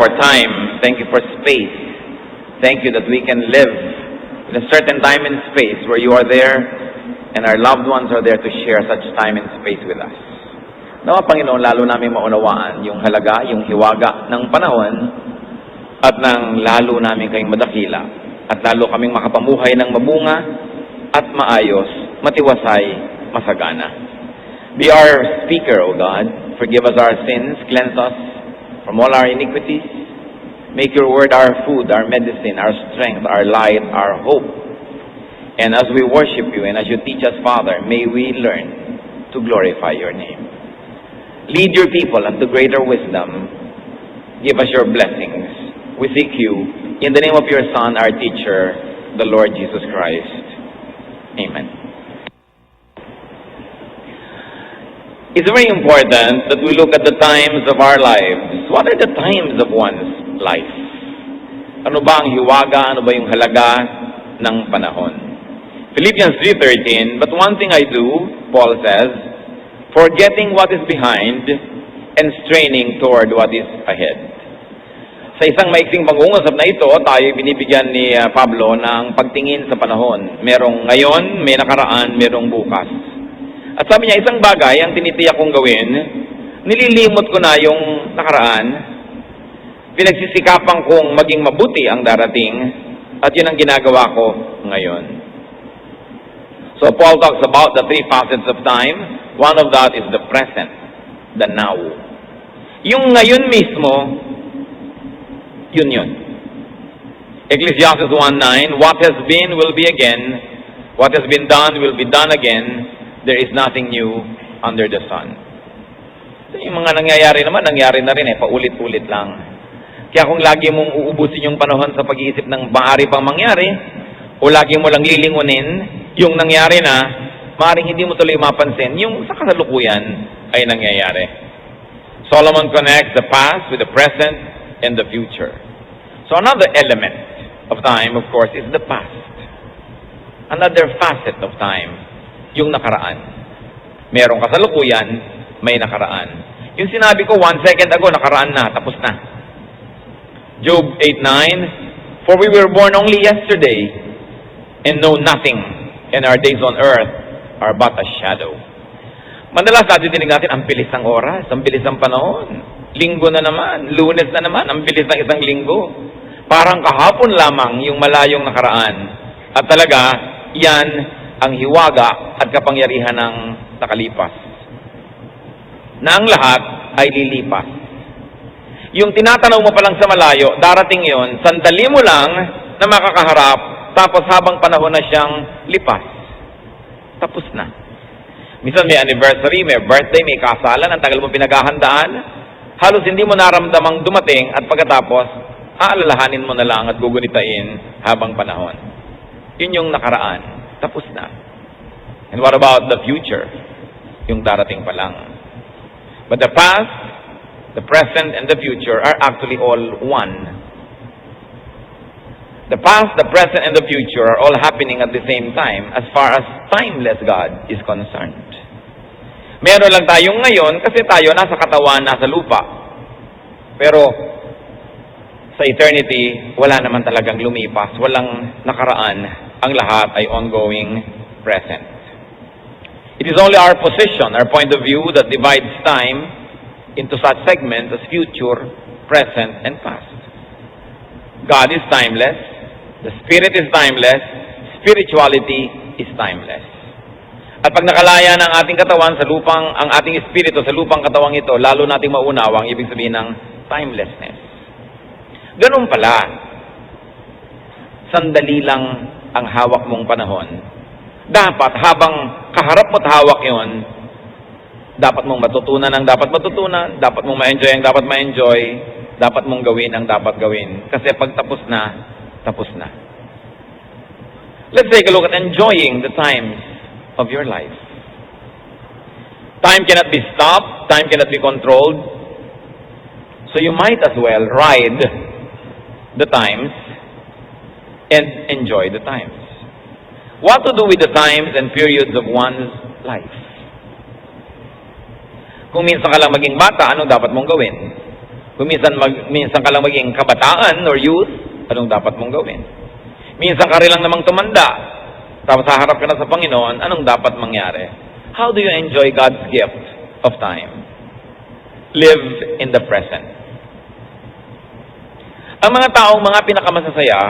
for time. Thank you for space. Thank you that we can live in a certain time and space where you are there and our loved ones are there to share such time and space with us. Nawa, Panginoon, lalo namin maunawaan yung halaga, yung hiwaga ng panahon at nang lalo namin kayong madakila at lalo kaming makapamuhay ng mabunga at maayos, matiwasay, masagana. Be our speaker, O God. Forgive us our sins, cleanse us from all our iniquities. Make your word our food, our medicine, our strength, our light, our hope. And as we worship you and as you teach us, Father, may we learn to glorify your name. Lead your people unto greater wisdom. Give us your blessings. We seek you in the name of your Son, our teacher, the Lord Jesus Christ. Amen. It's very important that we look at the times of our lives. What are the times of one's life? Ano ba ang hiwaga? Ano ba yung halaga ng panahon? Philippians 3:13, but one thing I do, Paul says, forgetting what is behind and straining toward what is ahead. Sa isang maiksing pag-uusap na ito, tayo binibigyan ni Pablo ng pagtingin sa panahon. Merong ngayon, may nakaraan, merong bukas. At sabi niya, isang bagay ang tinitiyak kong gawin, nililimot ko na yung nakaraan, pinagsisikapan kong maging mabuti ang darating, at yun ang ginagawa ko ngayon. So Paul talks about the three facets of time. One of that is the present, the now. Yung ngayon mismo, yun. Ecclesiastes 1:9, what has been will be again, what has been done will be done again, there is nothing new under the sun. So, yung mga nangyayari naman, nangyari na rin paulit-ulit lang. Kaya kung lagi mong uubusin yung panahon sa pag-iisip ng maaari pang mangyari, o lagi mo lang lilingunin yung nangyari na, maaaring hindi mo tuloy mapansin, yung sa kasalukuyan ay nangyayari. Solomon connects the past with the present and the future. So another element of time, of course, is the past. Another facet of time, yung nakaraan. Merong kasalukuyan, may nakaraan. Yung sinabi ko 1 second ago, nakaraan na, tapos na. Job 8:9, for we were born only yesterday and know nothing, and our days on earth are but a shadow. Madalas natidinig natin, ang bilis ng oras, ang bilis ng panahon. Linggo na naman, Lunes na naman, ang bilis ng isang linggo. Parang kahapon lamang yung malayong nakaraan. At talaga, yan ang hiwaga at kapangyarihan ng nakalipas. Na ang lahat ay lilipas. Yung tinatanaw mo pa lang sa malayo, darating yon, sandali mo lang na makakaharap, tapos habang panahon na siyang lipas. Tapos na. Minsan may anniversary, may birthday, may kasalan, ang tagal mo pinaghahandaan, halos hindi mo naramdamang dumating at pagkatapos, aalalahanin mo na lang at gugunitain habang panahon. Yun yung nakaraan. Tapos na. And what about the future? Yung darating pa lang. But the past, the present, and the future are actually all one. The past, the present, and the future are all happening at the same time as far as timeless God is concerned. Meron lang tayong ngayon kasi tayo nasa katawan, nasa lupa. Pero sa eternity, wala naman talagang lumipas, walang nakaraan. Ang lahat ay ongoing present. It is only our position, our point of view that divides time into such segments as future, present, and past. God is timeless. The Spirit is timeless. Spirituality is timeless. At pag nakalaya ng ating katawan sa lupang, ang ating espiritu sa lupang katawang ito, lalo nating maunawa ang ibig sabihin ng timelessness. Ganun pala. Sandali lang ang hawak mong panahon. Dapat habang kaharap mo't hawak yon, dapat mong matutunan ang dapat matutunan, dapat mong ma-enjoy ang dapat ma-enjoy, dapat mong gawin ang dapat gawin. Kasi pag tapos na, tapos na. Let's take a look at enjoying the times of your life. Time cannot be stopped, time cannot be controlled. So you might as well ride the times and enjoy the times. What to do with the times and periods of one's life? Kung minsan ka lang maging bata, anong dapat mong gawin? Kung minsan ka lang maging kabataan or youth, anong dapat mong gawin? Minsan ka rin lang namang tumanda, tapos haharap ka na sa Panginoon, anong dapat mangyari? How do you enjoy God's gift of time? Live in the present. Ang mga taong mga pinakamasasaya,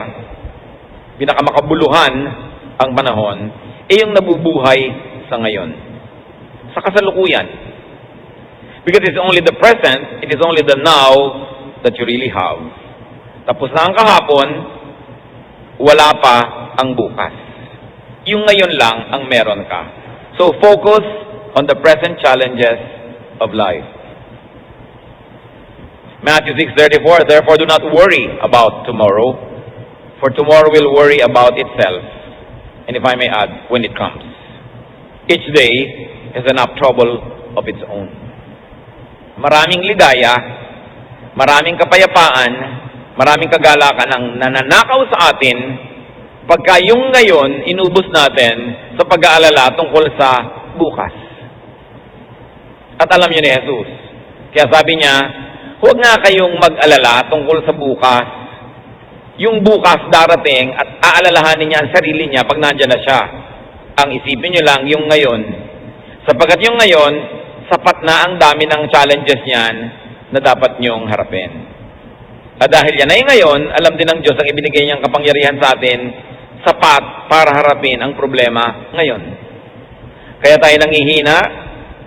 pinakamakabuluhan ang panahon, yung nabubuhay sa ngayon. Sa kasalukuyan. Because it's only the present, it is only the now that you really have. Tapos na ang kahapon, wala pa ang bukas. Yung ngayon lang ang meron ka. So focus on the present challenges of life. Matthew 6:34, therefore do not worry about tomorrow, for tomorrow will worry about itself. And if I may add, when it comes. Each day has enough trouble of its own. Maraming ligaya, maraming kapayapaan, maraming kagalakan ang nananakaw sa atin pagka yung ngayon inubos natin sa pag-aalala tungkol sa bukas. At alam niyo ni Jesus, kaya sabi niya, huwag nga kayong mag-alala tungkol sa bukas. Yung bukas darating at aalalahanin niya ang sarili niya pag nandyan na siya. Ang isipin niyo lang yung ngayon. Sapagkat yung ngayon, sapat na ang dami ng challenges niyan na dapat niyong harapin. At dahil yan ay ngayon, alam din ng Diyos ang ibinigay niyang kapangyarihan sa atin, sapat para harapin ang problema ngayon. Kaya tayo nangihina,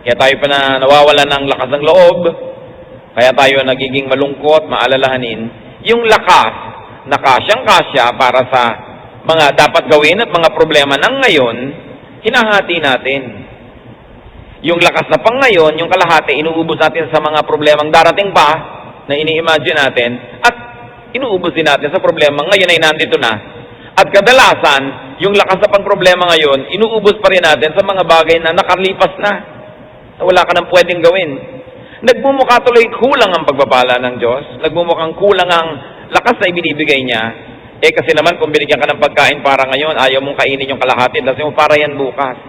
kaya tayo pa nawawalan ng lakas ng loob, kaya tayo nagiging malungkot, maalalahanin, yung lakas na kasyang-kasya para sa mga dapat gawin at mga problema ng ngayon, hinahati natin. Yung lakas na pang ngayon, yung kalahati, inuubos natin sa mga problemang darating pa na ini-imagine natin at inuubos din natin sa problema ngayon ay nandito na. At kadalasan, yung lakas na pang problema ngayon, inuubos pa rin natin sa mga bagay na nakalipas na wala ka nang pwedeng gawin. Nagmumukha tuloy kulang ang pagpapala ng Diyos. Nagmumukhang kulang ang lakas na ibinibigay niya. Kasi naman kung binigyan ka ng pagkain para ngayon, ayaw mong kainin yung kalahati, kasi mo para yan bukas.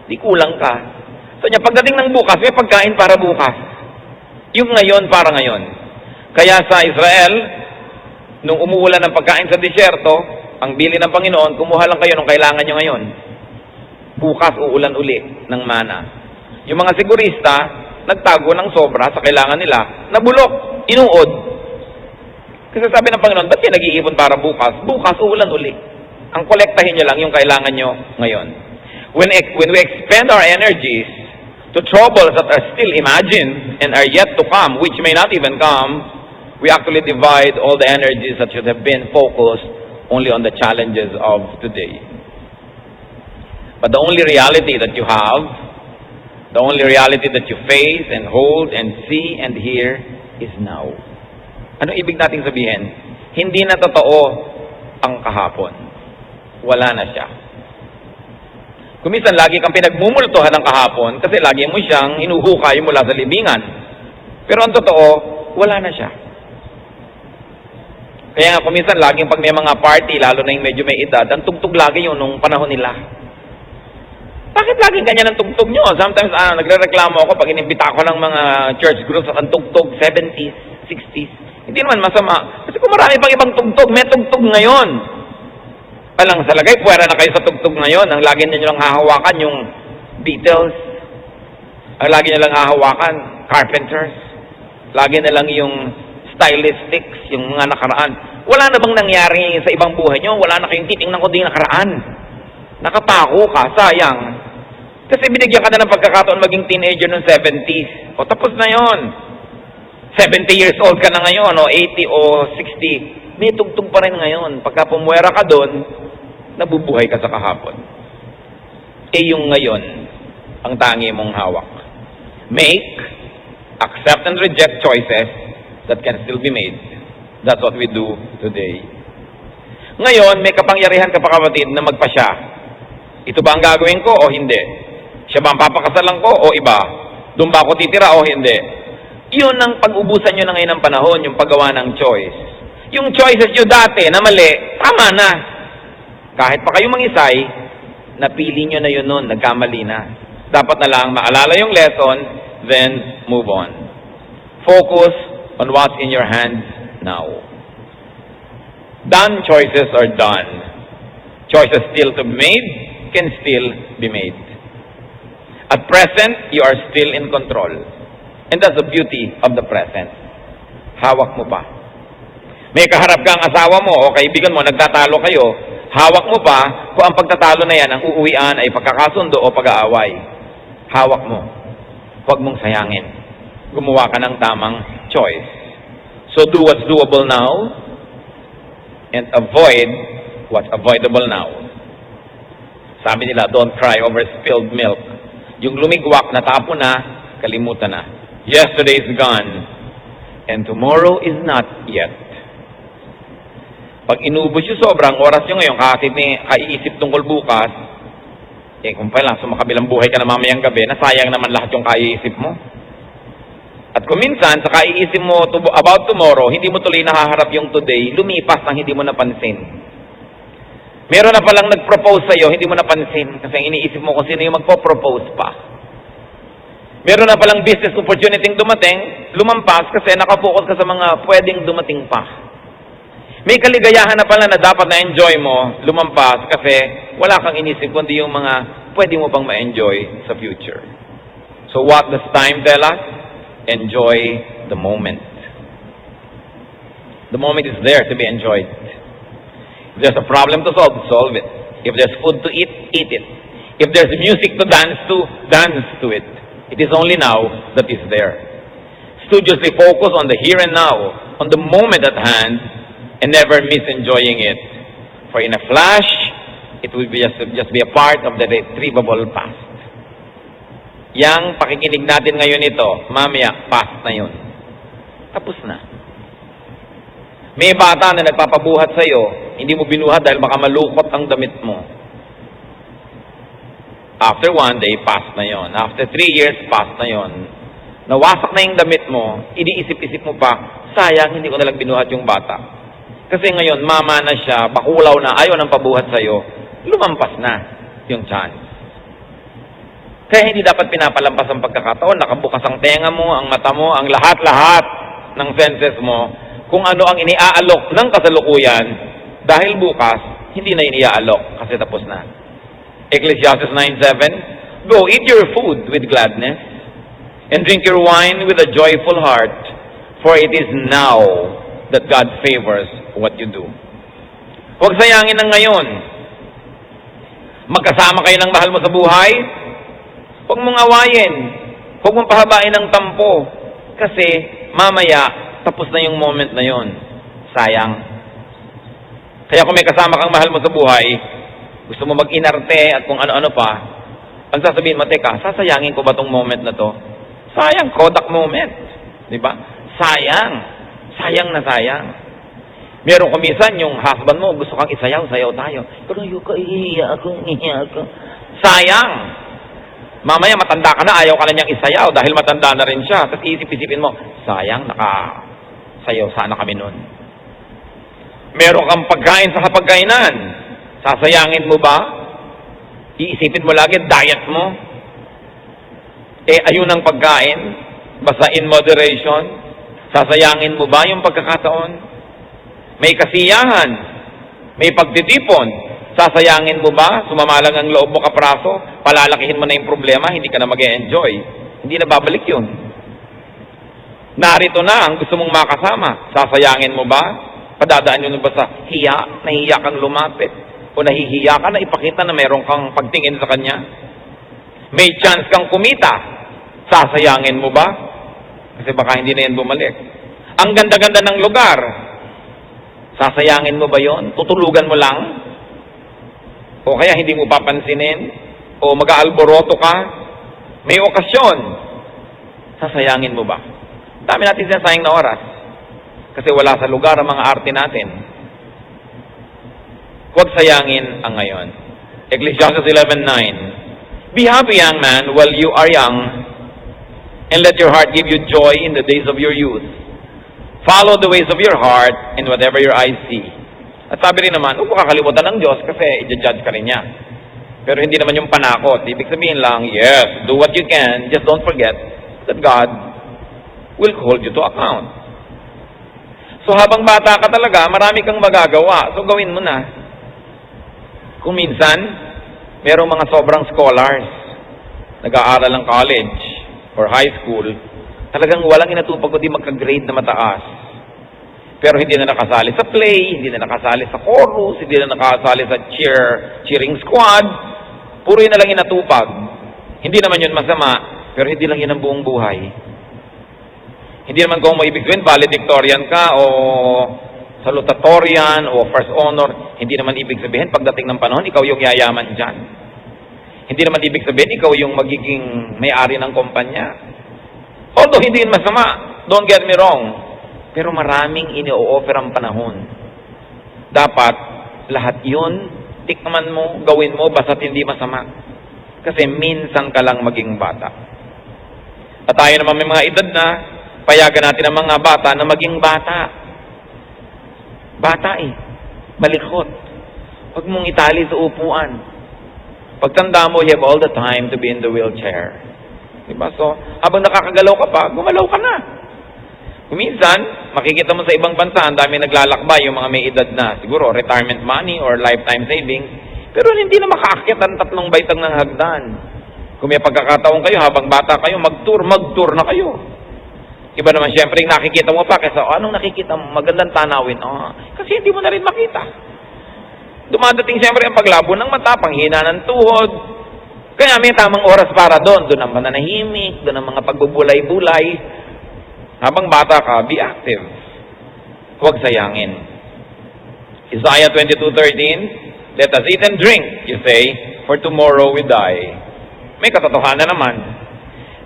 Di kulang ka. So niya, pagdating ng bukas, may pagkain para bukas. Yung ngayon para ngayon. Kaya sa Israel, nung umuulan ng pagkain sa disyerto, ang bili ng Panginoon, kumuha lang kayo nung kailangan nyo ngayon. Bukas uulan uli ng mana. Yung mga sigurista, nagtago ng sobra sa kailangan nila, nabulok, inuod. Kasi sabi ng Panginoon, ba't kayo nag-iipon para bukas? Bukas uulan uli. Ang kolektahin nyo lang yung kailangan nyo ngayon. When we expend our energies to troubles that are still imagined and are yet to come, which may not even come, we actually divide all the energies that should have been focused only on the challenges of today. But the only reality that you have, the only reality that you face and hold and see and hear is now. Ano ibig nating sabihin? Hindi na totoo ang kahapon. Wala na siya. Kuminsan, lagi kang pinagmumultuhan ng kahapon kasi lagi mo siyang hinuhukay mula sa libingan. Pero ang totoo, wala na siya. Kaya nga, kuminsan, laging pag may mga party, lalo na yung medyo may edad, ang tugtog lagi yun nung panahon nila. Bakit laging ganyan ang tugtog nyo? Sometimes, nagre-reklamo ako pag inimbita ko ng mga church groups at ang tugtog, 70s, 60s. Hindi naman masama. Kasi kung marami pang ibang tugtog, may tugtog ngayon. Palang sa lagay, puwera na kayo sa tugtog ngayon. Ang lagi nyo lang hahawakan yung Beatles. Ang lagi nyo lang hahawakan, Carpenters. Lagi na lang yung stylistics, yung mga nakaraan. Wala na bang nangyari sa ibang buhay nyo? Wala na kayong titingnan ko din nakaraan. Nakapako ka, sayang. Kasi binigyan ka na ng pagkakataon maging teenager noong 70s. O tapos na yon. 70 years old ka na ngayon, o 80 o 60. May tugtog pa rin ngayon. Pagka pumuwera ka doon, nabubuhay ka sa kahapon. Yung ngayon, ang tangi mong hawak. Make, accept and reject choices that can still be made. That's what we do today. Ngayon, may kapangyarihan ka pa kapatid na magpasya. Ito ba ang gagawin ko o hindi? Siya ba ang papakasalan ko o iba? Doon ba ako titira o hindi? Yun ang pag-ubusan nyo na ngayon ng panahon, yung paggawa ng choice. Yung choices nyo dati na mali, tama na. Kahit pa kayo mangisay, napili nyo na yun nun, nagkamali na. Dapat na lang maalala yung lesson, then move on. Focus on what's in your hands now. Done choices are done. Choices still to be made can still be made. At present, you are still in control. And that's the beauty of the present. Hawak mo pa. May kaharap kang asawa mo o kaibigan mo, nagtatalo kayo, hawak mo pa kung ang pagtatalo na yan, ang uuwian ay pagkakasundo o pag-aaway. Hawak mo. Huwag mong sayangin. Gumawa ka ng tamang choice. So do what's doable now and avoid what's avoidable now. Sabi nila, don't cry over spilled milk. Yung lumigwak, natapo na, kalimutan na. Yesterday is gone and tomorrow is not yet. Pag inubos yung sobrang oras nyo ngayon, kahit kaiisip tungkol bukas, kung pala, sumakabilang buhay ka na mamayang gabi, nasayang naman lahat yung kaiisip mo. At kung minsan, sa kaiisip mo about tomorrow, hindi mo tuloy nahaharap yung today, lumipas nang hindi mo napansin. Meron na palang nag-propose sa'yo, hindi mo napansin, kasi iniisip mo kung sino yung magpo-propose pa. Meron na palang business opportunity dumating, lumampas kasi nakafocus ka sa mga pwedeng dumating pa. May kaligayahan na pala na dapat na-enjoy mo, lumampas, kasi wala kang inisip kundi yung mga pwede mo pang ma-enjoy sa future. So what does time tell us? Enjoy the moment. The moment is there to be enjoyed. If there's a problem to solve it. If there's food to eat it. If there's music to dance to it. It is only now that is there. Studiously focus on the here and now, on the moment at hand, and never miss enjoying it. For in a flash, it will be just be a part of the retrievable past. Yang pakikinig natin ngayon ito, mamaya, past na yun. Tapos na. May bata na nagpapabuhat sa'yo, hindi mo binuhat dahil baka malukot ang damit mo. After 1 day, past na yon. After 3 years, past na yon. Nawasak na yung damit mo, iniisip-isip mo pa, sayang, hindi ko nalang binuhat yung bata. Kasi ngayon, mama na siya, bakulaw na, ayaw ng pabuhat sa'yo, lumampas na yung chance. Kaya hindi dapat pinapalampas ang pagkakataon, nakabukas ang tenga mo, ang mata mo, ang lahat-lahat ng senses mo, kung ano ang iniaalok ng kasalukuyan, dahil bukas, hindi na iniaalok kasi tapos na. Ecclesiastes 9:7, go eat your food with gladness, and drink your wine with a joyful heart, for it is now that God favors what you do. Huwag sayangin ang ngayon. Magkasama kayo ng mahal mo sa buhay, huwag mong awayin. Huwag mong pahabain ng tampo. Kasi mamaya, tapos na yung moment na yon. Sayang. Kaya kung may kasama kang mahal mo sa buhay, gusto mo mag-inarte at kung ano-ano pa, ang sasabihin mo, teka, sasayangin ko ba tong moment na to? Sayang, Kodak moment. Di ba? Sayang. Sayang na sayang. Meron kumisan yung husband mo, gusto kang isayaw, sayaw tayo. Pero yung iiyak ako. Sayang. Mamaya matanda ka na, ayaw ka na niyang isayaw dahil matanda na rin siya. Tapos isip-isipin mo, sayang, nakasayaw sana kami nun. Meron kang pagkain sa hapagkainan. Sasayangin mo ba? Iisipin mo lagi, diet mo. Ayun ang pagkain. Basta in moderation. Sasayangin mo ba yung pagkakataon? May kasiyahan, may pagtitipon, sasayangin mo ba? Sumamalang ang loob mo kapraso, palalakihin mo na yung problema, hindi ka na mag-e-enjoy. Hindi na babalik yun. Narito na ang gusto mong makasama, sasayangin mo ba? Padadaan yun ba sa hiya, nahihiya kang lumapit, o nahihiya ka na ipakita na meron kang pagtingin sa kanya? May chance kang kumita, sasayangin mo ba? Kasi baka hindi na yan bumalik. Ang ganda-ganda ng lugar, sasayangin mo ba yon? Tutulugan mo lang? O kaya hindi mo papansinin? O mag-aalboroto ka? May okasyon. Sasayangin mo ba? Dami natin sinasayang na oras. Kasi wala sa lugar ang mga arte natin. Huwag sayangin ang ngayon. Ecclesiastes 11:9. Be happy, young man, while you are young, and let your heart give you joy in the days of your youth. Follow the ways of your heart and whatever your eyes see. At sabi rin naman, huwag mo kakalimutan ng Diyos kasi i-judge ka rin niya. Pero hindi naman yung panakot. Ibig sabihin lang, yes, do what you can, just don't forget that God will hold you to account. So habang bata ka talaga, marami kang magagawa. So gawin mo na. Kung minsan, merong mga sobrang scholars, nag-aaral ng college or high school, talagang walang inatupag kundi magka-grade na mataas. Pero hindi na nakasali sa play, hindi na nakasali sa chorus, hindi na nakasali sa cheering squad, puro yun na lang inatupag. Hindi naman yun masama, pero hindi lang yun ang buong buhay. Hindi naman kung may ibig sabihin, valedictorian ka o salutatorian o first honor, hindi naman ibig sabihin pagdating ng panahon, ikaw yung yayaman dyan. Hindi naman ibig sabihin, ikaw yung magiging may-ari ng kumpanya. Although hindi yun masama, don't get me wrong, pero maraming ini-offer ang panahon. Dapat, lahat yun, tikman mo, gawin mo, basta't hindi masama. Kasi minsan ka lang maging bata. At tayo naman may mga edad na, payagan natin ang mga bata na maging bata. Bata malikot. Huwag mong itali sa upuan. Pagtanda mo, you have all the time to be in the wheelchair. Diba? So, habang nakakagalaw ka pa, gumalaw ka na. Kuminsan, makikita mo sa ibang bansa, ang dami naglalakbay, yung mga may edad na, siguro, retirement money or lifetime savings, pero hindi na makaakyat ang 3 baitang ng hagdan. Kung may pagkakataon kayo, habang bata kayo, mag-tour na kayo. Iba naman siyempre, nakikita mo pa, kaysa, anong nakikita mo? Magandang tanawin. Kasi hindi mo na rin makita. Dumadating siyempre ang paglabo ng mata, panghina ng tuhod. Kaya may tamang oras para doon. Doon ang mananahimik, doon ang mga pagbubulay-bulay. Habang bata ka, be active. Huwag sayangin. Isaiah 22:13, let us eat and drink, you say, for tomorrow we die. May katotohanan naman.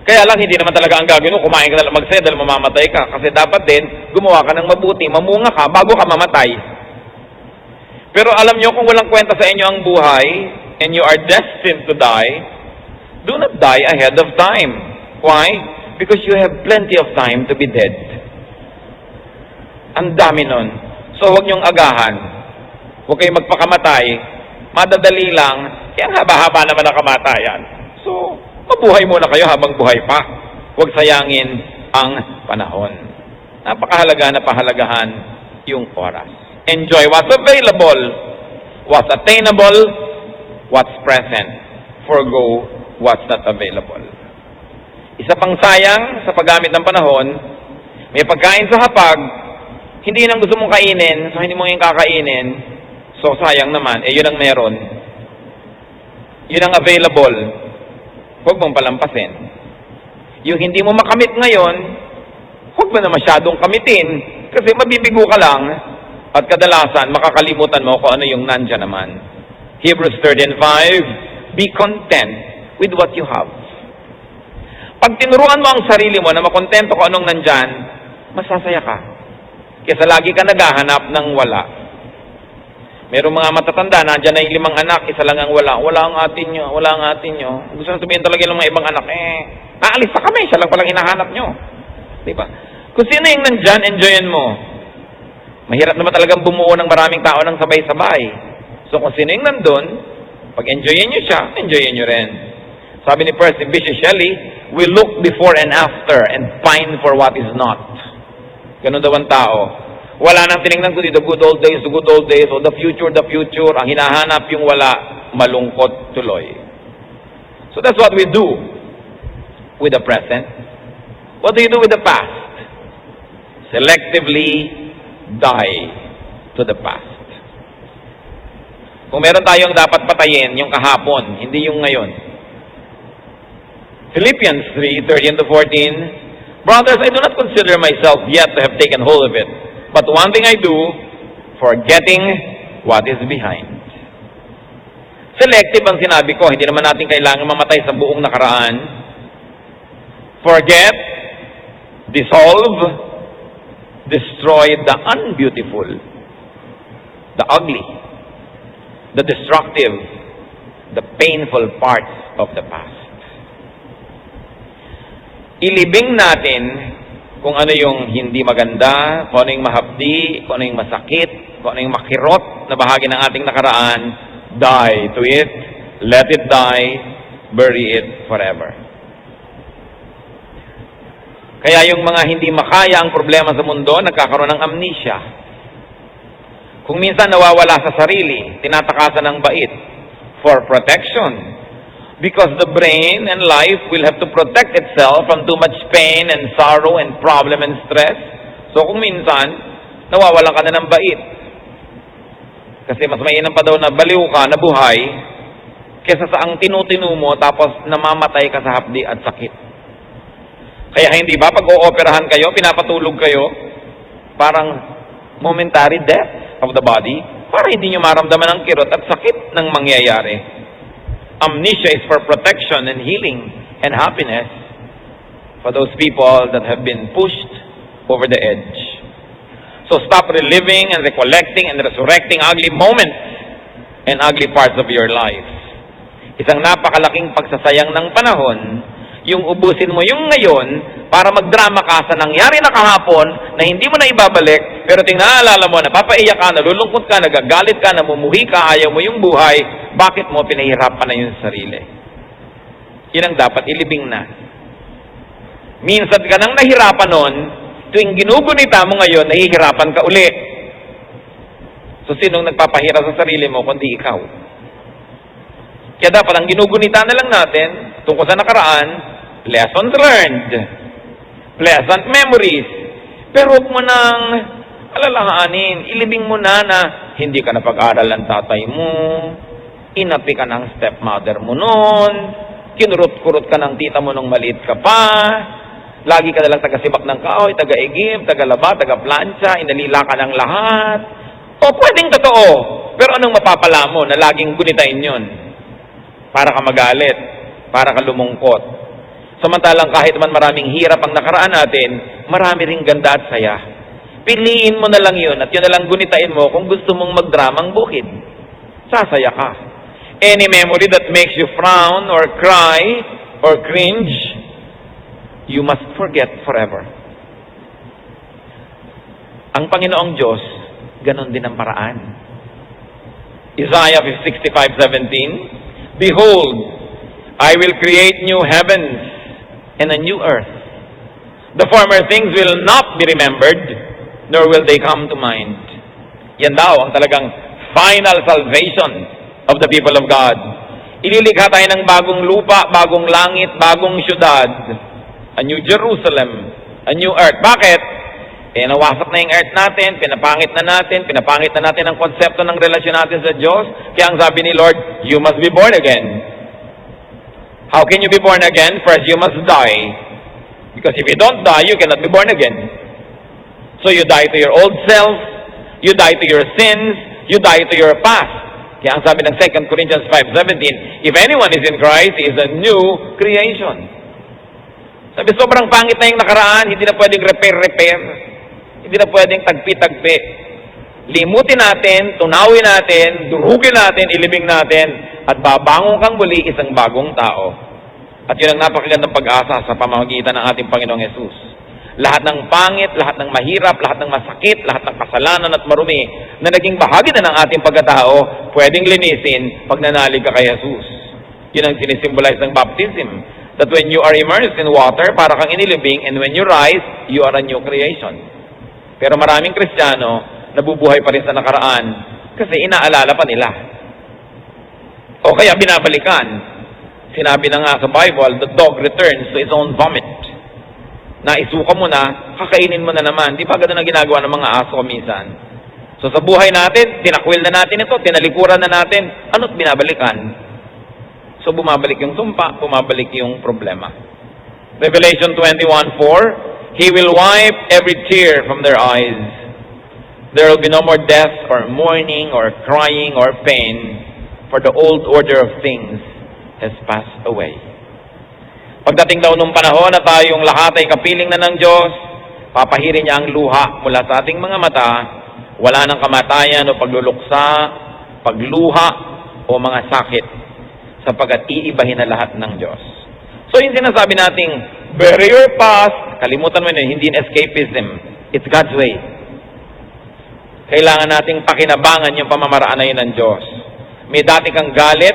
Kaya lang, hindi naman talaga ang gagawin mo, kumain ka na lang mag-say dahil mamamatay ka. Kasi dapat din, gumawa ka ng mabuti, mamunga ka bago ka mamatay. Pero alam nyo, kung walang kwenta sa inyo ang buhay, and you are destined to die, do not die ahead of time. Why? Because you have plenty of time to be dead. Ang dami nun. So huwag nyong agahan. Huwag kayong magpakamatay. Madadali lang. Kaya ang haba-haba naman ang kamatayan. So, mabuhay muna kayo habang buhay pa. Huwag sayangin ang panahon. Napakahalaga na pahalagahan yung oras. Enjoy what's available, what's attainable, what's present. Forgo what's not available. Isa pang sayang sa paggamit ng panahon, may pagkain sa hapag, hindi nang gusto mong kainin, so hindi mo yung kakainin, so sayang naman, yun ang meron. Yun ang available. Huwag mong palampasin. Yung hindi mo makamit ngayon, huwag mo na masyadong kamitin, kasi mabibigo ka lang, at kadalasan, makakalimutan mo kung ano yung nandyan naman. Hebrews 13:5, be content with what you have. Pag tinuruan mo ang sarili mo na makontento kung anong nandyan, masasaya ka. Kesa lagi ka naghahanap ng wala. Merong mga matatanda, nandyan na yung 5 anak, isa lang ang wala. Wala ang atin nyo, wala ang atin nyo. Gusto na sabihin talaga ng mga ibang anak, naalis na kami, siya lang palang hinahanap nyo. Diba? Kung sino yung nandyan, enjoyin mo. Mahirap naman talagang bumuo ng maraming tao ng sabay-sabay. So kung sino yung nandun, pag enjoyin nyo siya, enjoyin nyo rin. Sabi ni Percy Bysshe Shelley, we look before and after and pine for what is not. Ganun daw ang tao. Wala nang tinignan ko dito, the good old days, o the future. Ang hinahanap yung wala, malungkot tuloy. So that's what we do with the present. What do you do with the past? Selectively die to the past. Kung meron tayong dapat patayin, yung kahapon, hindi yung ngayon. Philippians 3:13-14, brothers, I do not consider myself yet to have taken hold of it, but one thing I do, forgetting what is behind. Selective ang sinabi ko, hindi naman natin kailangan mamatay sa buong nakaraan. Forget, dissolve, destroy the unbeautiful, the ugly, the destructive, the painful parts of the past. Ilibing natin kung ano yung hindi maganda, kung ano yung mahapdi, kung ano yung masakit, kung ano yung makirot na bahagi ng ating nakaraan. Die to it, let it die, bury it forever. Kaya yung mga hindi makaya ang problema sa mundo, nagkakaroon ng amnesia. Kung minsan nawawala sa sarili, tinatakasan ng bait for protection. Because the brain and life will have to protect itself from too much pain and sorrow and problem and stress. So kung minsan, nawawalan ka na ng bait. Kasi mas mainam pa daw na baliw ka, na buhay, kesa sa ang tinutinu mo tapos namamatay ka sa hapdi at sakit. Kaya hindi ba pag ooperahan kayo, pinapatulog kayo, parang momentary death of the body, para hindi nyo maramdaman ang kirot at sakit ng mangyayari. Amnesia is for protection and healing and happiness for those people that have been pushed over the edge. So stop reliving and recollecting and resurrecting ugly moments and ugly parts of your life. Isang napakalaking pagsasayang ng panahon, yung ubusin mo yung ngayon para magdrama ka sa nangyari na kahapon na hindi mo na ibabalik, pero tingnan mo, napapaiyak ka, nalulungkot ka, nagagalit ka, namumuhi ka, ayaw mo yung buhay, bakit mo pinahirapan na yung sarili? Yun ang dapat ilibing na. Minsan ka nang nahirapan nun, tuwing ginugunita mo ngayon, nahihirapan ka uli. So sinong nagpapahirap sa sarili mo kundi ikaw? Kaya dapat ang ginugunita na lang natin tungkol sa nakaraan, lessons learned, pleasant memories. Pero huwag mo nang alalahanin, ilibing mo na hindi ka napag-aral ng tatay mo, inapi ka ng stepmother mo noon, kinurot-kurot ka ng tita mo nung maliit ka pa, lagi ka nalang taga-sibak ng kahoy, taga-igib, taga-laba, taga-plancha, inalila ka ng lahat. O pwedeng totoo, pero anong mapapala mo na laging gunitain yun? Para ka magalit, para ka lumungkot. Samantalang kahit man maraming hirap ang nakaraan natin, marami ring ganda at saya. Piliin mo na lang yun at yun na lang gunitain mo kung gusto mong magdramang bukid. Sasaya ka. Any memory that makes you frown or cry or cringe, you must forget forever. Ang Panginoong Diyos, ganon din ang paraan. Isaiah 65:17, Behold, I will create new heavens and a new earth. The former things will not be remembered, nor will they come to mind. Yan daw ang talagang final salvation of the people of God. Ililikha tayo ng bagong lupa, bagong langit, bagong syudad. A new Jerusalem, a new earth. Bakit? Nawasak na yung earth natin, pinapangit na natin ang konsepto ng relasyon natin sa Diyos. Kaya ang sabi ni Lord, you must be born again. How can you be born again? First, you must die. Because if you don't die, you cannot be born again. So you die to your old self, you die to your sins, you die to your past. Kaya ang sabi ng 2 Corinthians 5:17, if anyone is in Christ, he is a new creation. Sabi, sobrang pangit na yung nakaraan, hindi na pwedeng repair. Hindi na pwedeng tagpi-tagpi. Limutin natin, tunawin natin, durugin natin, ilibing natin, at babangon kang muli isang bagong tao. At yun ang napakagandang pag-asa sa pamamagitan ng ating Panginoong Yesus. Lahat ng pangit, lahat ng mahirap, lahat ng masakit, lahat ng kasalanan at marumi na naging bahagi na ng ating pagkatao, pwedeng linisin pag nanalig ka kay Jesus. Yun ang sinisimbolize ng baptism. That when you are immersed in water, para kang inilibing, and when you rise, you are a new creation. Pero maraming Kristiyano, nabubuhay pa rin sa nakaraan kasi inaalala pa nila. O kaya binabalikan. Sinabi na nga sa Bible, the dog returns to its own vomit. Naisuka mo na, kakainin mo na naman. Di ba ganun ang ginagawa ng mga aso minsan? So sa buhay natin, tinakwil na natin ito, tinalikuran na natin, ano't binabalikan? So bumabalik yung sumpa, bumabalik yung problema. Revelation 21:4, He will wipe every tear from their eyes. There will be no more death or mourning or crying or pain, for the old order of things has passed away. Pagdating daw nung panahon na tayong lahat ay kapiling na ng Diyos, papahirin niya ang luha mula sa ating mga mata, wala nang kamatayan o pagluluksa, pagluha o mga sakit, sapagkat iibahin na lahat ng Diyos. So yung sinasabi nating, bury your past, kalimutan mo yun, hindi escapism. It's God's way. Kailangan nating pakinabangan yung pamamaraan na yun ng Diyos. May dati kang galit,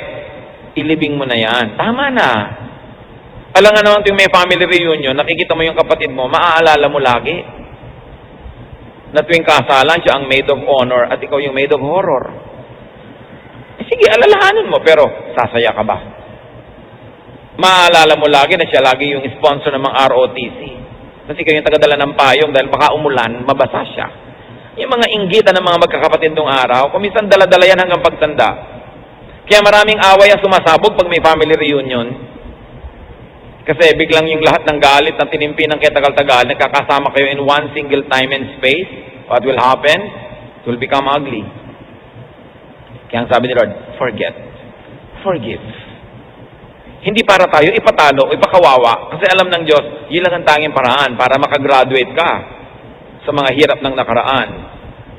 ilibing mo na yan. Tama na. Alam nga naman yung may family reunion, nakikita mo yung kapatid mo, maaalala mo lagi na tuwing kasalan siya ang maid of honor at ikaw yung maid of horror. Sige, alalahanin mo, pero sasaya ka ba? Maaalala mo lagi na siya lagi yung sponsor ng mga ROTC. Kasi kayo yung tagadala ng payong dahil baka umulan, mabasa siya. Yung mga inggitan ng mga magkakapatid nung araw, kung minsan dala-dala yan hanggang pagtanda. Kaya maraming away ang sumasabog pag may family reunion. Kasi biglang yung lahat ng galit ng tinimpi ng ketagal-tagal, nagkakasama kayo in one single time and space, what will happen? It will become ugly. Kaya ang sabi ni Lord, forget. Forgive. Hindi para tayo ipatalo, ipakawawa. Kasi alam ng Diyos, yun lang ang tanging paraan para makagraduate ka sa mga hirap ng nakaraan.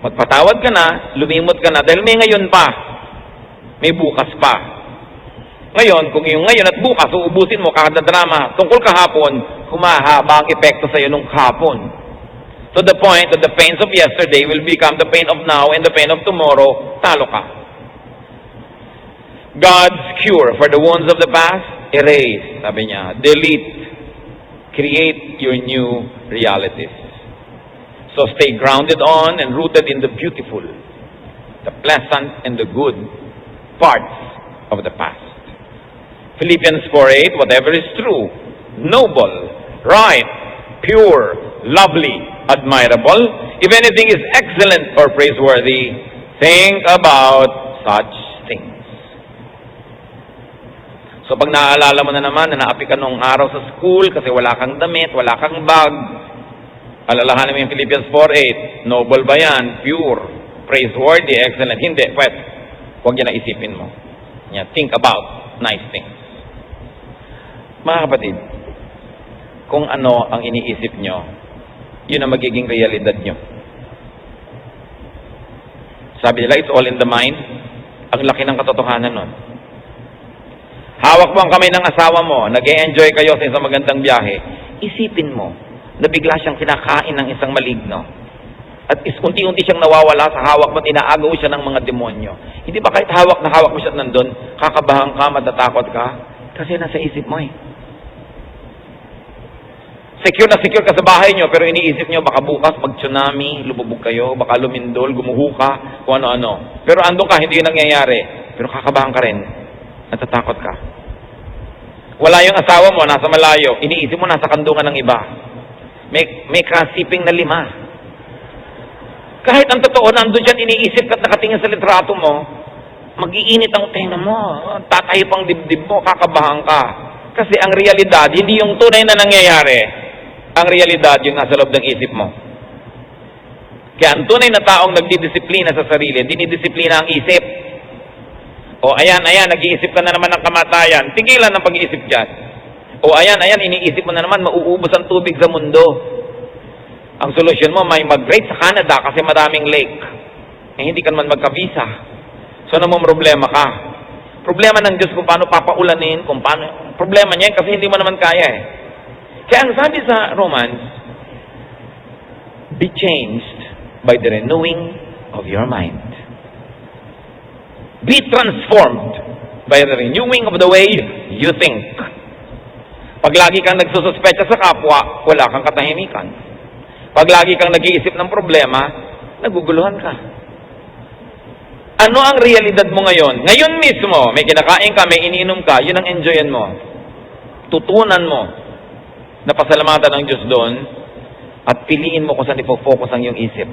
Magpatawad ka na, lumimot ka na, dahil may ngayon pa. May bukas pa. Ngayon, kung yung ngayon at bukas, uubusin mo kada drama tungkol kahapon, humahaba ang epekto sa iyo nung kahapon. To the point that the pains of yesterday will become the pain of now and the pain of tomorrow, talo ka. God's cure for the wounds of the past, erase, sabi niya, delete, create your new realities. So stay grounded on and rooted in the beautiful, the pleasant and the good parts of the past. Philippians 4:8, whatever is true, noble, right, pure, lovely, admirable, if anything is excellent or praiseworthy, think about such things. So pag naaalala mo na naman na naapi ka nung araw sa school kasi wala kang damit, wala kang bag, alalahanin mo yung Philippians 4:8, noble ba yan? Pure, praiseworthy, excellent? Hindi, pwede. Huwag yan na isipin mo. Think about nice things. Mga kapatid, kung ano ang iniisip nyo, yun ang magiging realidad nyo. Sabi nila, it's all in the mind. Ang laki ng katotohanan nun. Hawak mo ang kamay ng asawa mo, nag-e-enjoy kayo sa isang magandang biyahe. Isipin mo na bigla siyang kinakain ng isang maligno. At unti-unti siyang nawawala sa hawak mo at inaagaw siya ng mga demonyo. Hindi ba kahit hawak na hawak mo siya nandun, kakabahan ka, matatakot ka? Kasi nasa isip mo eh. Secure na secure ka sa bahay nyo, pero iniisip nyo, baka bukas mag-tsunami, lumubog kayo, baka lumindol, gumuho ka, kung ano-ano. Pero andun ka, hindi yun nangyayari. Pero kakabahan ka rin. Natatakot ka. Wala yung asawa mo, nasa malayo. Iniisip mo, nasa kandungan ng iba. May kasiping na 5. Kahit ang totoo, nandun dyan, iniisip ka at nakatingin sa litrato mo, mag-iinit ang tenga mo, tatayo pang dibdib mo, kakabahan ka. Kasi ang realidad, hindi yung tunay na nangyayari. Ang realidad, yung nasa loob ng isip mo. Kaya ang tunay na taong nagdidisiplina sa sarili, dinidisiplina ang isip. O ayan, nag-iisip ka na naman ng kamatayan, tigilan ng pag-iisip dyan. O ayan, iniisip mo na naman, mauubos ang tubig sa mundo. Ang solusyon mo, may mag-rate sa Canada kasi maraming lake. Hindi ka naman magka-visa. So, namang problema ka. Problema ng Diyos kung paano papaulanin, kung paano. Problema niya kasi hindi mo naman kaya eh. Kaya ang sabi sa Romans, be changed by the renewing of your mind. Be transformed by the renewing of the way you think. Pag lagi kang nagsususpecha sa kapwa, wala kang katahimikan. Pag lagi kang nag-iisip ng problema, naguguluhan ka. Ano ang realidad mo ngayon? Ngayon mismo, may kinakain ka, may iniinom ka, yun ang enjoyan mo. Tutunan mo na pasalamatan ng Diyos doon at piliin mo kung saan ipofocus ang iyong isip.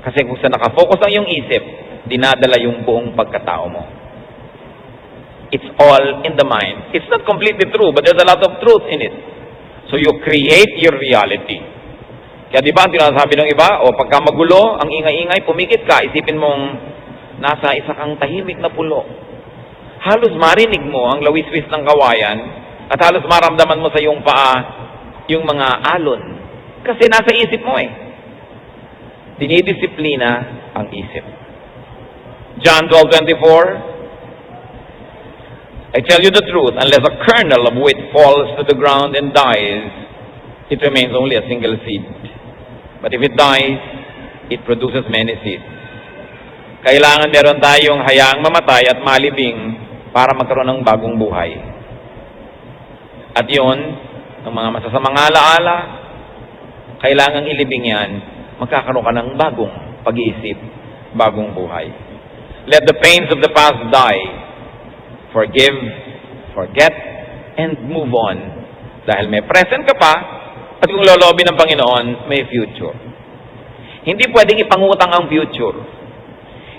Kasi kung saan nakafocus ang iyong isip, dinadala yung buong pagkatao mo. It's all in the mind. It's not completely true, but there's a lot of truth in it. So you create your reality. Kaya di ba ang tinasabi ng iba, o pagka magulo, ang ingay-ingay, pumikit ka, isipin mong nasa isa kang tahimik na pulo. Halos marinig mo ang lawis-wis ng kawayan at halos maramdaman mo sa iyong paa yung mga alon. Kasi nasa isip mo eh. Dinidisiplina ang isip. John 12:24, I tell you the truth, unless a kernel of wheat falls to the ground and dies, it remains only a single seed. But if it dies, it produces many seeds. Kailangan meron tayong hayaang mamatay at malibing para magkaroon ng bagong buhay. At yon, ng mga masasamang alaala, kailangang ilibing yan, magkakaroon ka ng bagong pag-iisip, bagong buhay. Let the pains of the past die. Forgive, forget, and move on. Dahil may present ka pa, at kung lolobi ng Panginoon, may future. Hindi pwedeng ipangutang ang future.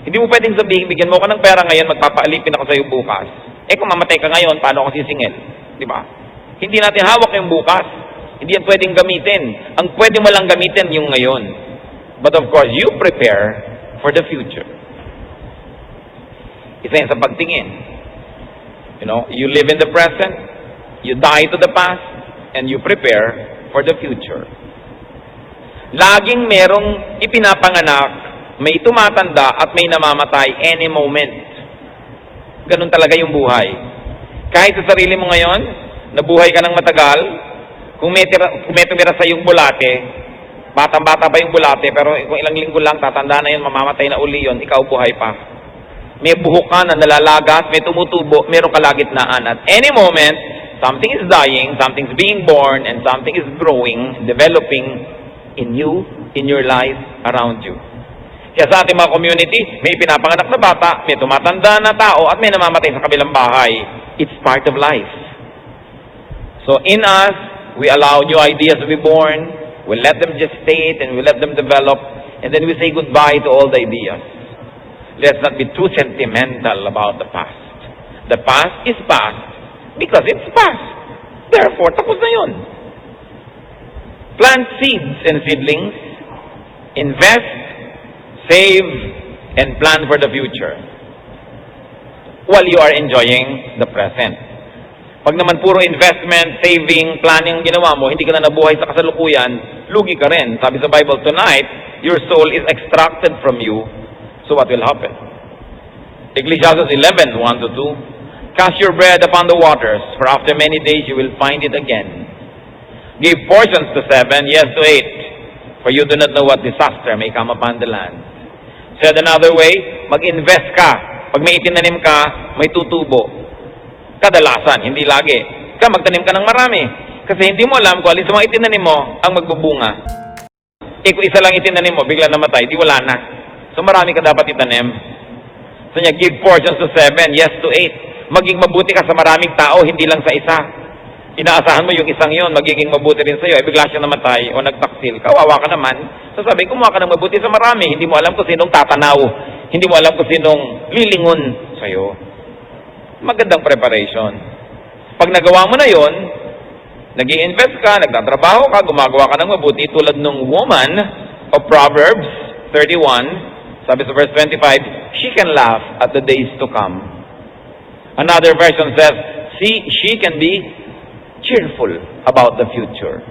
Hindi mo pwedeng sabihin, bigyan mo ko ng pera ngayon, magpapaalipin ako sa iyo bukas. Kung mamatay ka ngayon, paano ako sisingil? Di ba? Hindi natin hawak yung bukas. Hindi yan pwedeng gamitin. Ang pwede mo lang gamitin yung ngayon. But of course, you prepare for the future. Isa yan sa pagtingin. You live in the present, you die to the past, and you prepare for the future. Laging merong ipinapanganak, may tumatanda at may namamatay any moment. Ganun talaga yung buhay. Kahit sa sarili mo ngayon, nabuhay ka ng matagal, kung may tumira sa yung bulate, batang-bata pa yung bulate, pero kung ilang linggo lang, tatanda na yun, mamamatay na uli yun, ikaw buhay pa. May buhok ka na nalalagas, may tumutubo, meron kalagitnaan. At any moment, something is dying, something's being born, and something is growing, developing in you, in your life, around you. Kaya sa ating mga community, may pinapanganak na bata, may tumatanda na tao, at may namamatay sa kabilang bahay. It's part of life. So in us, we allow new ideas to be born, we let them gestate, and we let them develop, and then we say goodbye to all the ideas. Let's not be too sentimental about the past. The past is past because it's past. Therefore, tapos na yun. Plant seeds and seedlings, invest, save, and plan for the future while you are enjoying the present. Pag naman puro investment, saving, planning ginawa mo, hindi ka na nabuhay sa kasalukuyan, lugi ka rin. Sabi sa Bible, tonight, your soul is extracted from you. So what will happen? Ecclesiastes 11, 1-2. Cast your bread upon the waters, for after many days you will find it again. Give portions to 7, yes to 8, for you do not know what disaster may come upon the land. Said another way, mag-invest ka. Pag may itinanim ka, may tutubo. Kadalasan, hindi lagi. Magtanim ka ng marami. Kasi hindi mo alam kung alin sa mga itinanim mo ang magbubunga. Kung isa lang itinanim mo, bigla namatay, di wala na. So marami ka dapat itanim. So niya, give portions to 7, yes to 8. Maging mabuti ka sa maraming tao, hindi lang sa isa. Inaasahan mo yung isang yon, magiging mabuti rin sa'yo. Bigla siya namatay o nagtaksil. Kawawa ka naman. So sabi, kumuha ka ng mabuti sa marami. Hindi mo alam kung sinong tatanaw. Hindi mo alam kung sinong lilingon sa'yo. Magandang preparation. Pag nagawa mo na yon, nag-i-invest ka, nagtatrabaho ka, gumagawa ka ng mabuti, tulad ng woman of Proverbs 31, sabi sa verse 25, she can laugh at the days to come. Another version says, she can be cheerful about the future.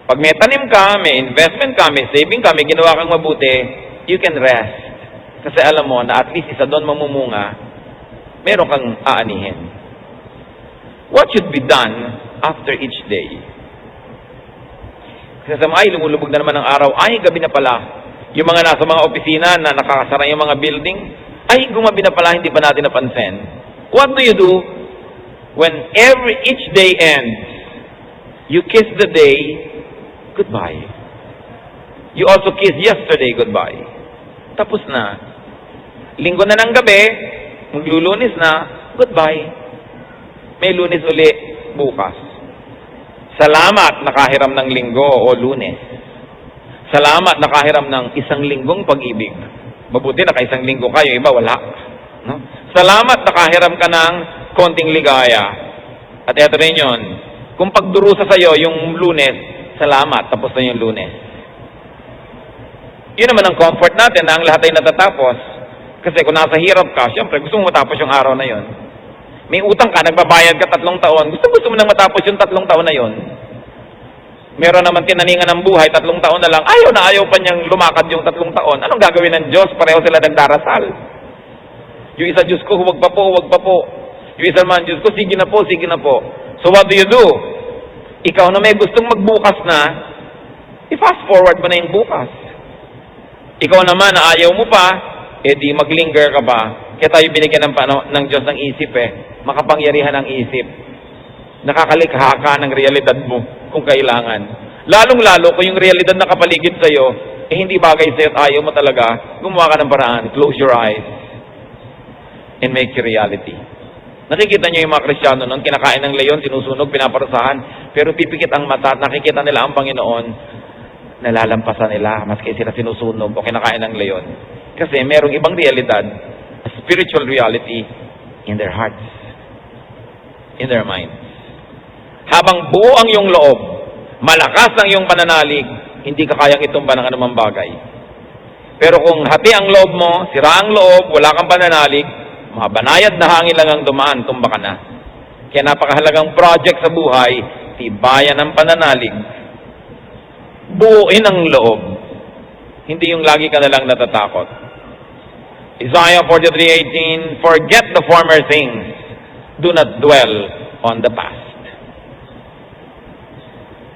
Pag may tanim ka, may investment ka, may saving ka, may ginawa kang mabuti, you can rest. Kasi alam mo na at least isa doon mamumunga, meron kang aanihin. What should be done after each day? Kasi sa mga, lumulubog na naman ng araw, ay, gabi na pala. Yung mga nasa mga opisina na nakakasara yung mga building, ay, gumabi na pala, hindi pa natin napansin. What do you do when each day ends? You kiss the day goodbye. You also kiss yesterday goodbye. Tapos na. Linggo na ng gabi, maglulunis na, goodbye. May lunes uli bukas. Salamat nakahiram ng linggo o lunes. Salamat nakahiram ng isang linggong pag-ibig. Mabuti naka-isang linggo kayo, iba wala. No? Salamat nakahiram ka ng konting ligaya. At eto rin yun. Kung pagdurusa sa'yo yung lunes, salamat, tapos na yung lunes. Yun naman ang comfort natin na ang lahat ay natatapos. Kasi kung nasa hirap ka, syempre gusto mo matapos yung araw na yon. May utang ka, nagbabayad ka 3 taon, gusto mo nang matapos yung 3 taon na yon. Meron naman tinaningan ng buhay, 3 taon na lang, ayaw pa niyang lumakad yung 3 taon. Anong gagawin ng Diyos? Pareho sila nagdarasal. Yung isa, Diyos ko, huwag pa po. Yung isa naman, Diyos ko, sige na po. So what do you do? Ikaw na may gustong magbukas na, i-fast forward mo na yung bukas. Ikaw naman na ayaw mo pa, di maglinger ka pa. Kaya tayo binigyan ng Diyos ng isip makapangyarihan ng isip. Nakakalikha ka ng realidad mo kung kailangan. Lalong-lalo kung yung realidad na kapaligid sa'yo, hindi bagay sa'yo at ayaw mo talaga, gumawa ka ng paraan. Close your eyes and make your reality. Nakikita niyo yung mga Kristiyano noon, kinakain ng leyon, sinusunog, pinaparusahan, pero pipikit ang mata at nakikita nila ang Panginoon, nalalampasan nila, maski sila sinusunog o kinakain ng leyon. Kasi merong ibang realidad, a spiritual reality in their hearts, in their minds. Habang buo ang iyong loob, malakas ang iyong pananalig, hindi ka kayang itumba ng anumang bagay. Pero kung hati ang loob mo, sira ang loob, wala kang pananalig, mga banayad na hangin lang ang dumaan, tumba ka na. Kaya napakahalagang project sa buhay, tibayan ang pananalig, buuin ang loob, hindi yung lagi ka na lang natatakot. Isaiah 43:18, forget the former things, do not dwell on the past.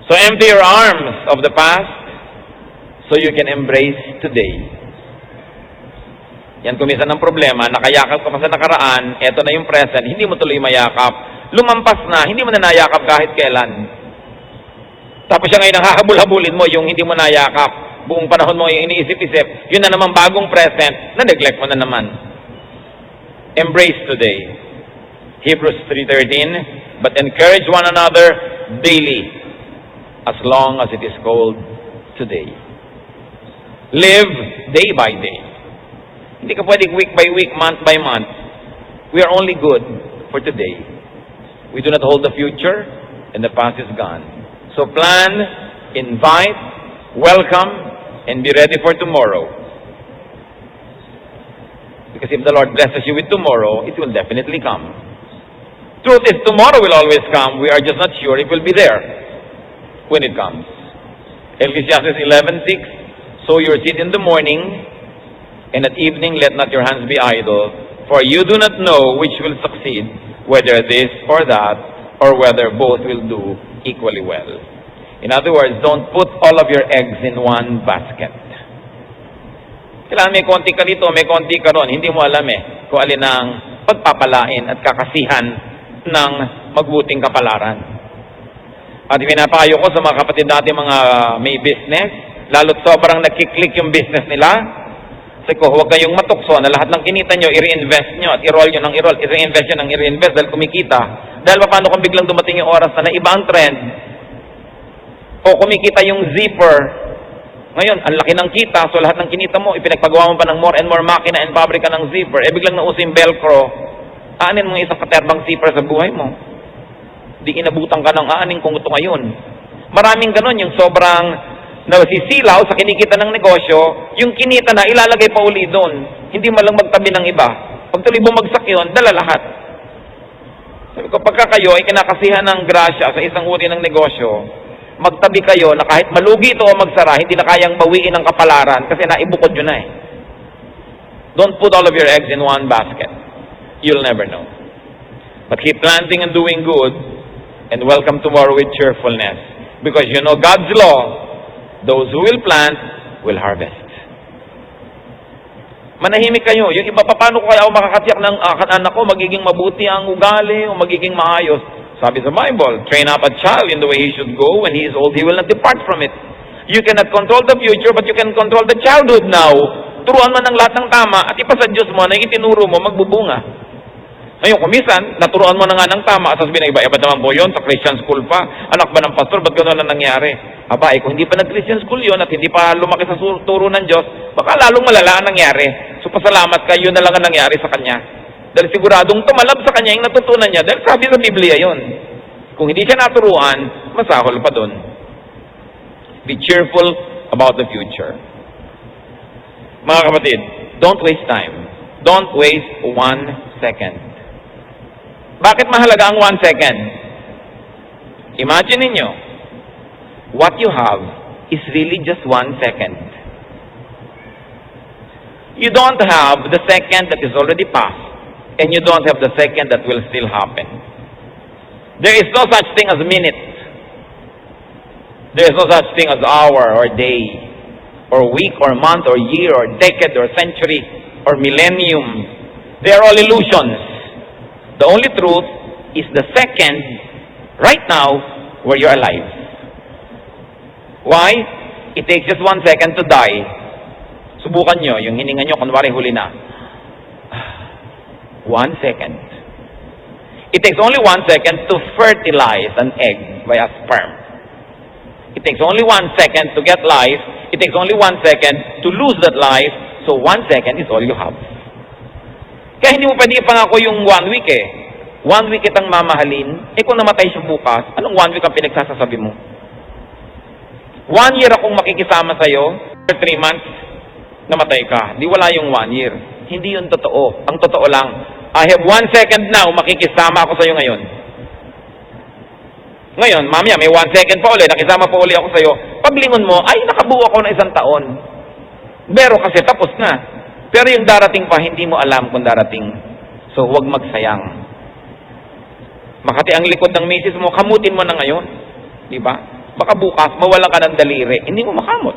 So empty your arms of the past so you can embrace today. Yan kumisan ng problema, nakayakap ka pa sa nakaraan, eto na yung present, hindi mo tuloy mayakap. Lumampas na, hindi mo na nayakap kahit kailan. Tapos siya ngayon ang hahabol-habulin mo, yung hindi mo nayakap. Buong panahon mo yung iniisip-isip, yun na naman bagong present, na-neglect mo na naman. Embrace today. Hebrews 3:13, but encourage one another daily, as long as it is called today. Live day by day. Hindi ka pwedeng week by week, month by month. We are only good for today. We do not hold the future, and the past is gone. So plan, invite, welcome, and be ready for tomorrow. Because if the Lord blesses you with tomorrow, it will definitely come. Truth is, tomorrow will always come. We are just not sure it will be there when it comes. Ecclesiastes 11:6, sow your seed in the morning, and at evening let not your hands be idle, for you do not know which will succeed, whether this or that, or whether both will do equally well. In other words, don't put all of your eggs in one basket. Kailangan may konti ka dito, may konti ka ron. Hindi mo alam kung alin ang pagpapalain at kakasihan ng magbuting kapalaran. At pinapayo ko sa mga kapatid natin mga may business, lalo't sobrang nagkiklik yung business nila, kasi ko, huwag kayong matukso na lahat ng kinita nyo, i-reinvest nyo at i-roll nyo ng i-roll, i-reinvest nyo ng i-reinvest dahil kumikita. Dahil paano kung biglang dumating yung oras na iba ang trend, o kumikita yung zipper, ngayon, ang laki ng kita, so lahat ng kinita mo, ipinagpagawa mo pa ng more and more makina and pabrika ng zipper, biglang nauso yung Velcro, aanin mo isang katerbang zipper sa buhay mo. Di inabutan ka ng aanin kung ito ngayon. Maraming ganon, yung sobrang nasisilaw sa kinikita ng negosyo, yung kinita na ilalagay pa uli doon. Hindi malang magtabi ng iba. Pag tuloy bumagsak yun, dala lahat. Sabi ko, pagka kayo ay kinakasihan ng grasya sa isang uri ng negosyo, magtabi kayo na kahit malugi ito o magsara, hindi na kayang bawiin ang kapalaran kasi naibukod yun na Don't put all of your eggs in one basket. You'll never know. But keep planting and doing good, and welcome tomorrow with cheerfulness. Because you know God's law, those who will plant will harvest. Manahimik kayo. Yung iba, paano ko kaya ako makakatiyak ng anak ko, magiging mabuti ang ugali o magiging maayos? Sabi sa Bible, train up a child in the way he should go. When he is old, he will not depart from it. You cannot control the future, but you can control the childhood now. Turuan mo ng lahat ng tama at ipasa Diyos mo na yung itinuro mo, magbubunga. Ngayon, kumisan, naturuan mo na nga ng tama, at sasabihin na iba naman po yun, sa Christian school pa, anak ba ng pastor, ba't gano'n na nangyari? Aba, kung hindi pa nag-Christian school yun, at hindi pa lumaki sa turo ng Diyos, baka lalong malala ang nangyari. So, pasalamat ka, yun na lang ang nangyari sa kanya. Dahil siguradong tumalab sa kanya yung natutunan niya, dahil sabi sa Biblia yun. Kung hindi siya naturuan, masahol pa dun. Be cheerful about the future. Mga kapatid, don't waste time. Don't waste 1 second. Bakit mahalaga ang 1 second? Imagine ninyo, what you have is really just 1 second. You don't have the second that is already past, and you don't have the second that will still happen. There is no such thing as minutes. There is no such thing as hour or day, or week or month or year or decade or century or millennium. They are all illusions. The only truth is the second Right now, where you're alive. Why? It takes just 1 second to die. Subukan nyo, yung hininga nyo, kunwari huli na. 1 second. It takes only 1 second to fertilize an egg by a sperm. It takes only 1 second to get life. It takes only 1 second to lose that life. So 1 second is all you have. Kaya hindi mo pwede ipangako yung 1 week eh. 1 week kitang mamahalin. Eh kung namatay siya bukas, anong 1 week ang pinagsasasabi mo? 1 year akong makikisama sa'yo, for 3 months, namatay ka. Di wala yung 1 year. Hindi yun totoo. Ang totoo lang, I have 1 second now, makikisama ako sa'yo ngayon. Ngayon, mamaya, may 1 second pa uli, nakisama pa uli ako sa'yo. Paglingon mo, ay, nakabuo ako na 1 taon. Pero kasi tapos na. Pero yung darating pa, hindi mo alam kung darating. So, huwag magsayang. Makati ang likod ng misis mo, kamutin mo na ngayon. Di ba? Baka bukas, mawala ka ng daliri. Hindi mo makamot.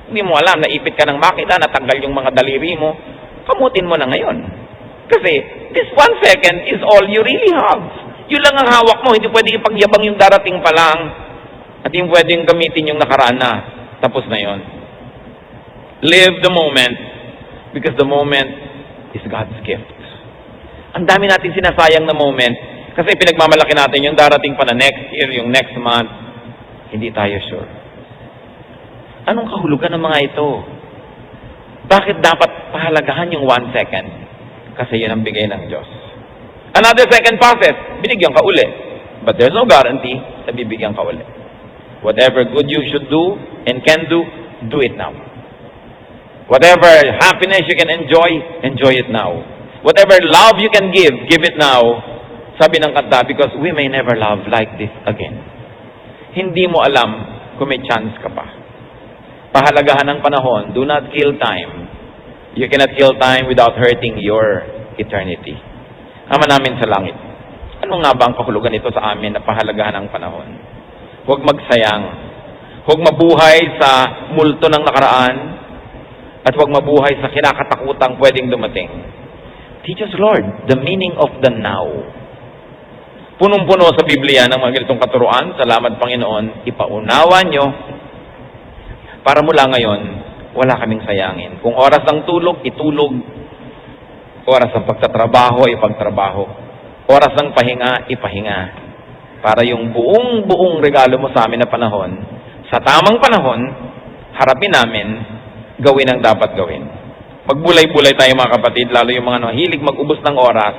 Hindi mo alam, naipit ka ng makina, natanggal yung mga daliri mo. Kamutin mo na ngayon. Kasi, this 1 second is all you really have. Yun lang ang hawak mo. Hindi pwedeng ipagyabang yung darating pa lang. At hindi pwedeng gamitin yung nakaraan na. Tapos na yon. Live the moment because the moment is God's gift. Ang dami natin sinasayang na moment kasi pinagmamalaki natin yung darating pa na next year, yung next month. Hindi tayo sure. Anong kahulugan ng mga ito? Bakit dapat pahalagahan yung 1 second? Kasi yun ang bigay ng Diyos. Another second passes, binigyan ka uli. But there's no guarantee na bibigyan ka uli. Whatever good you should do and can do it now. Whatever happiness you can enjoy it now. Whatever love you can give it now. Sabi ng kanta, because we may never love like this again. Hindi mo alam kung may chance ka pa. Pahalagahan ng panahon, do not kill time. You cannot kill time without hurting your eternity. Ama namin sa langit, ano nga ba ang kahulugan nito sa amin na pahalagahan ng panahon? Huwag magsayang. Huwag mabuhay sa multo ng nakaraan at huwag mabuhay sa kinakatakutang pwedeng dumating. Teach us, Lord, the meaning of the now. Punong-puno sa Biblia ng mga ganitong katuruan. Salamat, Panginoon. Ipaunawa nyo para mula ngayon, wala kaming sayangin. Kung oras ng tulog, itulog. Oras ng pagtatrabaho, ipagtrabaho. Oras ng pahinga, ipahinga. Para yung buong regalo mo sa amin na panahon, sa tamang panahon, harapin namin, gawin ang dapat gawin. Magbulay-bulay tayo mga kapatid, lalo yung mga hilig mag-ubos ng oras.